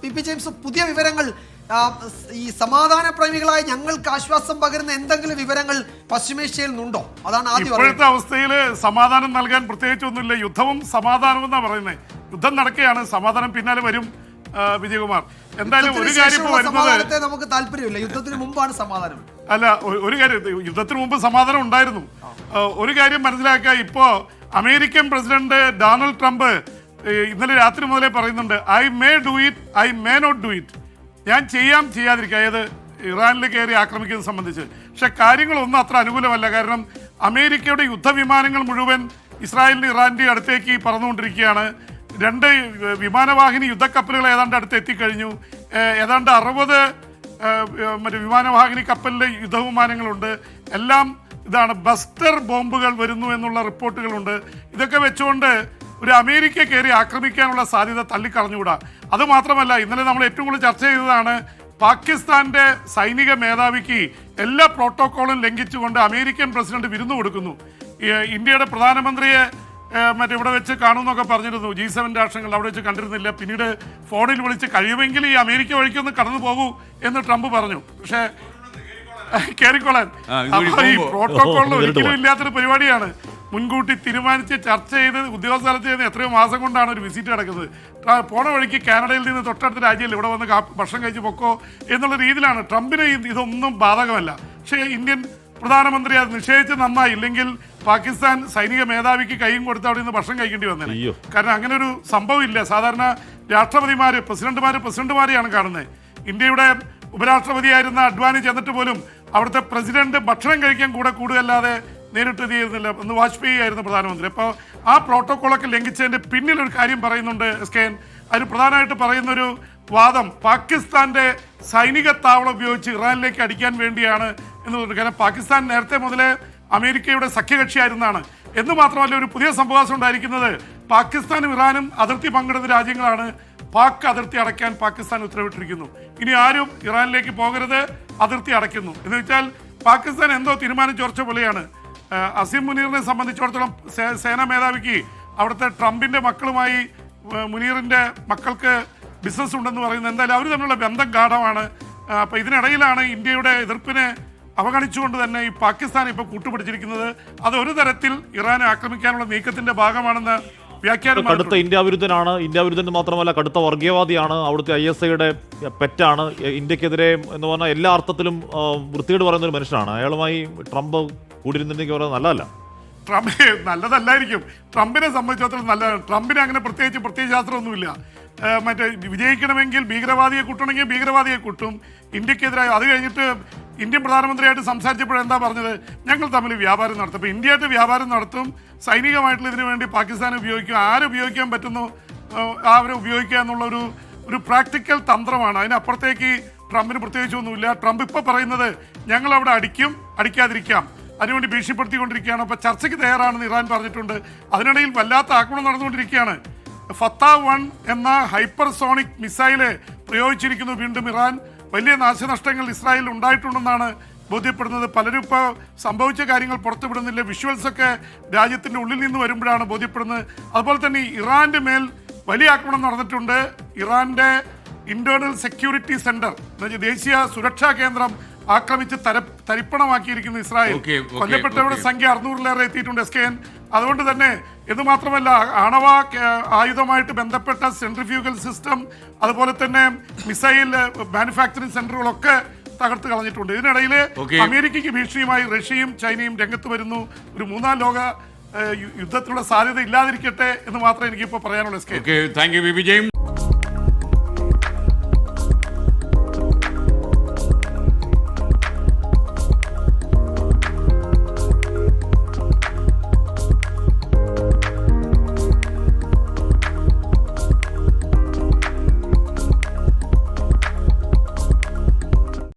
P James, പുതിയ വിവരങ്ങൾ, ഈ സമാധാന പ്രേമികളായ ഞങ്ങൾക്ക് ആശ്വാസം പകരുന്ന എന്തെങ്കിലും വിവരങ്ങൾ പശ്ചിമേഷ്യയിൽ നിന്നുണ്ടോ? അതാണ് ആദ്യം. ഇപ്പോഴത്തെ അവസ്ഥയിൽ സമാധാനം നൽകാൻ പ്രത്യേകിച്ചൊന്നുമില്ല. യുദ്ധവും സമാധാനവും എന്നാ പറയുന്നത്. യുദ്ധം നടക്കുകയാണ്, സമാധാനം പിന്നാലെ വരും. വിജയകുമാർ, എന്തായാലും ഒരു കാര്യം വരുന്നത്, നമുക്ക് താല്പര്യമില്ല. യുദ്ധത്തിന് മുമ്പാണ് സമാധാനം. അല്ല, ഒരു കാര്യം, യുദ്ധത്തിന് മുമ്പ് സമാധാനം ഉണ്ടായിരുന്നു. ഒരു കാര്യം മനസ്സിലാക്കുക, ഇപ്പോ അമേരിക്കൻ പ്രസിഡന്റ് ഡൊണാൾഡ് ട്രംപ് ഇന്നലെ രാത്രി മുതലേ പറയുന്നുണ്ട്, I may do it, I may not do it. ഞാൻ ചെയ്യാം, ചെയ്യാതിരിക്കാം, അതായത് ഇറാനിൽ കയറി ആക്രമിക്കുന്നത് സംബന്ധിച്ച്. പക്ഷെ കാര്യങ്ങളൊന്നും അത്ര അനുകൂലമല്ല. കാരണം അമേരിക്കയുടെ യുദ്ധവിമാനങ്ങൾ മുഴുവൻ ഇസ്രായേലിൻ്റെ ഇറാൻ്റെ അടുത്തേക്ക് പറന്നുകൊണ്ടിരിക്കുകയാണ്. 2 വിമാനവാഹിനി യുദ്ധക്കപ്പലുകൾ ഏതാണ്ട് അടുത്ത് എത്തിക്കഴിഞ്ഞു. ഏതാണ്ട് 60 മറ്റേ വിമാനവാഹിനി കപ്പലിലെ യുദ്ധവിമാനങ്ങളുണ്ട്. എല്ലാം ഇതാണ്, ബസ്റ്റർ ബോംബുകൾ വരുന്നു എന്നുള്ള റിപ്പോർട്ടുകളുണ്ട്. ഇതൊക്കെ വെച്ചുകൊണ്ട് ഒരു അമേരിക്ക കയറി ആക്രമിക്കാനുള്ള സാധ്യത തള്ളിക്കളഞ്ഞുകൂടാ. അതുമാത്രമല്ല, ഇന്നലെ നമ്മൾ ഏറ്റവും കൂടുതൽ ചർച്ച ചെയ്തതാണ്, പാകിസ്ഥാന്റെ സൈനിക മേധാവിക്ക് എല്ലാ പ്രോട്ടോക്കോളും ലംഘിച്ചുകൊണ്ട് അമേരിക്കൻ പ്രസിഡന്റ് വിരുന്നു കൊടുക്കുന്നു. ഇന്ത്യയുടെ പ്രധാനമന്ത്രിയെ ഇവിടെ വെച്ച് കാണുമെന്നൊക്കെ പറഞ്ഞിരുന്നു. G7 രാഷ്ട്രങ്ങൾ അവിടെ വെച്ച് കണ്ടിരുന്നില്ല. പിന്നീട് ഫോണിൽ വിളിച്ച് കഴിയുമെങ്കിൽ ഈ അമേരിക്ക വഴിക്കൊന്ന് കടന്നു പോകൂ എന്ന് ട്രംപ് പറഞ്ഞു. പക്ഷേ കേറിക്കോളാൻ ഈ പ്രോട്ടോക്കോളിൽ ഒരിക്കലും ഇല്ലാത്തൊരു പരിപാടിയാണ്. മുൻകൂട്ടി തീരുമാനിച്ച് ചർച്ച ചെയ്ത് ഉദ്യോഗസ്ഥലത്ത് ചെയ്യുന്ന എത്രയോ മാസം കൊണ്ടാണ് ഒരു വിസിറ്റ് നടക്കുന്നത്. പോണ വഴിക്ക് കാനഡയിൽ നിന്ന് തൊട്ടടുത്ത രാജ്യമല്ല, ഇവിടെ വന്ന് ഭക്ഷണം കഴിച്ച് പൊക്കോ എന്നുള്ള രീതിയിലാണ്. ട്രംപിന് ഇതൊന്നും ബാധകമല്ല. പക്ഷേ ഇന്ത്യൻ പ്രധാനമന്ത്രി അത് നിഷേധിച്ച് നന്നായി. ഇല്ലെങ്കിൽ പാകിസ്ഥാൻ സൈനിക മേധാവിക്ക് കൈയും കൊടുത്ത് അവിടെ നിന്ന് ഭക്ഷണം കഴിക്കേണ്ടി വന്നത്. കാരണം അങ്ങനെ ഒരു സംഭവം ഇല്ല. സാധാരണ രാഷ്ട്രപതിമാര് പ്രസിഡന്റുമാരെയാണ് കാണുന്നത്. ഇന്ത്യയുടെ ഉപരാഷ്ട്രപതിയായിരുന്ന അഡ്വാനി ചെന്നിട്ട് പോലും അവിടുത്തെ പ്രസിഡന്റ് ഭക്ഷണം കഴിക്കാൻ കൂടുകയല്ലാതെ നേരിട്ട് ഇത് ചെയ്യുന്നില്ല. ഒന്ന് വാജ്പേയി ആയിരുന്നു പ്രധാനമന്ത്രി. അപ്പോൾ ആ പ്രോട്ടോക്കോളൊക്കെ ലംഘിച്ചതിൻ്റെ പിന്നിലൊരു കാര്യം പറയുന്നുണ്ട് SKN. അതിന് പ്രധാനമായിട്ട് പറയുന്നൊരു വാദം പാകിസ്ഥാന്റെ സൈനിക താവളം ഉപയോഗിച്ച് ഇറാനിലേക്ക് അടിക്കാൻ വേണ്ടിയാണ് എന്ന് പറഞ്ഞു. കാരണം പാകിസ്ഥാൻ നേരത്തെ മുതലേ അമേരിക്കയുടെ സഖ്യകക്ഷിയായിരുന്നാണ്. എന്ന് മാത്രമല്ല, ഒരു പുതിയ സംഭവം ഉണ്ടായിരിക്കുന്നത്, പാകിസ്ഥാനും ഇറാനും അതിർത്തി പങ്കിടുന്ന രാജ്യങ്ങളാണ്. പാക് അതിർത്തി അടയ്ക്കാൻ പാകിസ്ഥാൻ ഉത്തരവിട്ടിരിക്കുന്നു. ഇനി ആരും ഇറാനിലേക്ക് പോകരുത്, അതിർത്തി അടയ്ക്കുന്നു. എന്ന് വെച്ചാൽ പാകിസ്ഥാൻ എന്തോ തീരുമാനിച്ചുറച്ച പോലെയാണ്. അസീം മുനീറിനെ സംബന്ധിച്ചിടത്തോളം സേനാ മേധാവിക്ക് അവിടുത്തെ ട്രംപിന്റെ മക്കളുമായി മുനീറിന്റെ മക്കൾക്ക് ബിസിനസ് ഉണ്ടെന്ന് പറയുന്നത്. എന്തായാലും അവർ തമ്മിലുള്ള ബന്ധം ഗാഢമാണ്. അപ്പോൾ ഇതിനിടയിലാണ് ഇന്ത്യയുടെ എതിർപ്പിനെ അവഗണിച്ചുകൊണ്ട് തന്നെ ഈ പാകിസ്ഥാൻ ഇപ്പോൾ കൂട്ടുപിടിച്ചിരിക്കുന്നത്. അത് ഒരു തരത്തിൽ ഇറാനെ ആക്രമിക്കാനുള്ള നീക്കത്തിന്റെ ഭാഗമാണെന്ന് വ്യാഖ്യാനം. കടുത്ത ഇന്ത്യ വിരുദ്ധനാണ്. ഇന്ത്യ വിരുദ്ധൻ മാത്രമല്ല, കടുത്ത വർഗീയവാദിയാണ്. അവിടുത്തെ ISIയുടെ പെറ്റാണ്. ഇന്ത്യക്കെതിരെ എന്ന് പറഞ്ഞാൽ എല്ലാ അർത്ഥത്തിലും വൃത്തിയോട് പറയുന്ന ഒരു മനുഷ്യനാണ്. അയാളുമായി ട്രംപ് കൂടിയിരുന്നിട്ടുണ്ടെങ്കിൽ പറയുന്നത് നല്ലതല്ല. ട്രംപ് നല്ലതല്ലായിരിക്കും. ട്രംപിനെ സംബന്ധിച്ചിടത്തോളം നല്ലതാണ്. ട്രംപിന് അങ്ങനെ പ്രത്യയശാസ്ത്രമൊന്നുമില്ല. മറ്റേ വിജയിക്കണമെങ്കിൽ ഭീകരവാദിയെ കൂട്ടണമെങ്കിൽ ഭീകരവാദിയെ കൂട്ടും. ഇന്ത്യക്കെതിരായി അത് കഴിഞ്ഞിട്ട് ഇന്ത്യൻ പ്രധാനമന്ത്രിയായിട്ട് സംസാരിച്ചപ്പോഴെന്താ പറഞ്ഞത്, ഞങ്ങൾ തമ്മിൽ വ്യാപാരം നടത്തും. അപ്പോൾ ഇന്ത്യയായിട്ട് വ്യാപാരം നടത്തും, സൈനികമായിട്ടുള്ള ഇതിനു വേണ്ടി പാകിസ്ഥാനെ ഉപയോഗിക്കും. ആരുപയോഗിക്കാൻ പറ്റുന്നു അവരെ ഉപയോഗിക്കുക എന്നുള്ള ഒരു പ്രാക്ടിക്കൽ തന്ത്രമാണ്. അതിനപ്പുറത്തേക്ക് ട്രംപിന് പ്രത്യേകിച്ചൊന്നുമില്ല. ട്രംപ് ഇപ്പോൾ പറയുന്നത് ഞങ്ങൾ അവിടെ അടിക്കും, അടിക്കാതിരിക്കാം, അതിനുവേണ്ടി ഭീഷണിപ്പെടുത്തിക്കൊണ്ടിരിക്കുകയാണ്. അപ്പോൾ ചർച്ചയ്ക്ക് തയ്യാറാണെന്ന് ഇറാൻ പറഞ്ഞിട്ടുണ്ട്. അതിനിടയിൽ വല്ലാത്ത ആക്രമണം നടന്നുകൊണ്ടിരിക്കുകയാണ്. ഫത്ത-1 എന്ന ഹൈപ്പർസോണിക് മിസൈല് പ്രയോഗിച്ചിരിക്കുന്നു വീണ്ടും ഇറാൻ. വലിയ നാശനഷ്ടങ്ങൾ ഇസ്രായേലിൽ ഉണ്ടായിട്ടുണ്ടെന്നാണ് ബോധ്യപ്പെടുന്നത്. പലരും ഇപ്പോൾ സംഭവിച്ച കാര്യങ്ങൾ പുറത്തുവിടുന്നില്ല. വിഷ്വൽസൊക്കെ രാജ്യത്തിൻ്റെ ഉള്ളിൽ നിന്ന് വരുമ്പോഴാണ് ബോധ്യപ്പെടുന്നത്. അതുപോലെ തന്നെ ഇറാൻ്റെ മേൽ വലിയ ആക്രമണം നടന്നിട്ടുണ്ട്. ഇറാൻ്റെ ഇന്റേണൽ സെക്യൂരിറ്റി സെന്റർ, ദേശീയ സുരക്ഷാ കേന്ദ്രം ആക്രമിച്ച് തരിപ്പണമാക്കിയിരിക്കുന്നു ഇസ്രായേൽ. കൊല്ലപ്പെട്ടവരുടെ സംഖ്യ 600-ലേറെ എത്തിയിട്ടുണ്ട് SKN. അതുകൊണ്ട് തന്നെ ഇത് മാത്രമല്ല, ആണവ ആയുധമായിട്ട് ബന്ധപ്പെട്ട സെൻട്രിഫ്യൂഗൽ സിസ്റ്റം, അതുപോലെ തന്നെ മിസൈൽ മാനുഫാക്ചറിംഗ് സെന്ററുകളൊക്കെ തകർത്ത് കളഞ്ഞിട്ടുണ്ട്. ഇതിനിടയിൽ അമേരിക്കയ്ക്ക് ഭീഷണിയുമായി റഷ്യയും ചൈനയും രംഗത്ത് വരുന്നു. ഒരു 3ാം ലോക യുദ്ധത്തിലുള്ള സാധ്യത ഇല്ലാതിരിക്കട്ടെ എന്ന് മാത്രമേ എനിക്കിപ്പോൾ പറയാനുള്ളൂ. SKN.